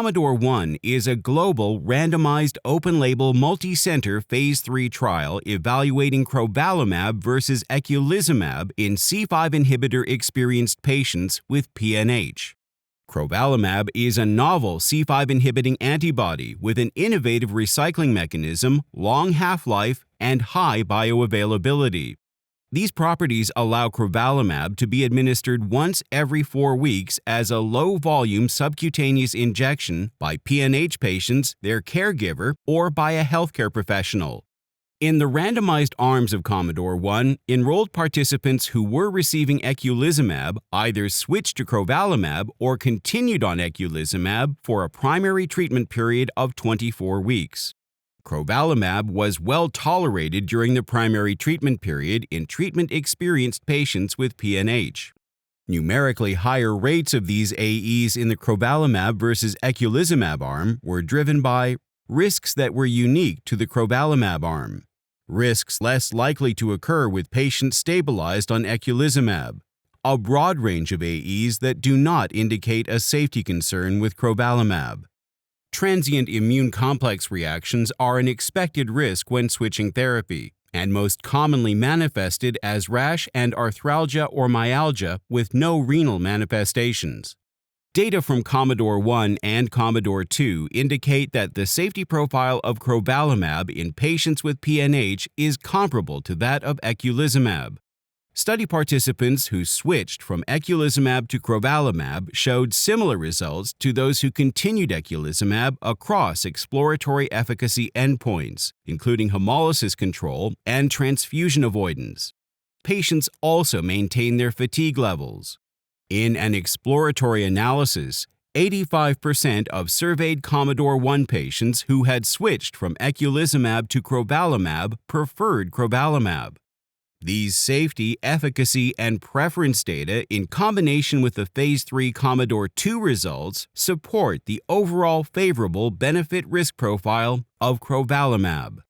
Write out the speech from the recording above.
COMMODORE 1 is a global, randomized, open-label, multi-center Phase 3 trial evaluating crovalimab versus eculizumab in C5 inhibitor-experienced patients with PNH. Crovalimab is a novel C5 inhibiting antibody with an innovative recycling mechanism, long half-life, and high bioavailability. These properties allow crovalimab to be administered once every 4 weeks as a low-volume subcutaneous injection by PNH patients, their caregiver, or by a healthcare professional. In the randomized arms of COMMODORE 1, enrolled participants who were receiving eculizumab either switched to crovalimab or continued on eculizumab for a primary treatment period of 24 weeks. Crovalimab was well tolerated during the primary treatment period in treatment-experienced patients with PNH. Numerically higher rates of these AEs in the crovalimab versus eculizumab arm were driven by risks that were unique to the crovalimab arm, risks less likely to occur with patients stabilized on eculizumab, a broad range of AEs that do not indicate a safety concern with crovalimab. Transient immune complex reactions are an expected risk when switching therapy, and most commonly manifested as rash and arthralgia or myalgia with no renal manifestations. Data from COMMODORE 1 and COMMODORE 2 indicate that the safety profile of crovalimab in patients with PNH is comparable to that of eculizumab. Study participants who switched from eculizumab to crovalimab showed similar results to those who continued eculizumab across exploratory efficacy endpoints, including hemolysis control and transfusion avoidance. Patients also maintained their fatigue levels. In an exploratory analysis, 85% of surveyed COMMODORE 1 patients who had switched from eculizumab to crovalimab preferred crovalimab. These safety, efficacy, and preference data in combination with the Phase 3 COMMODORE 2 results support the overall favorable benefit-risk profile of crovalimab.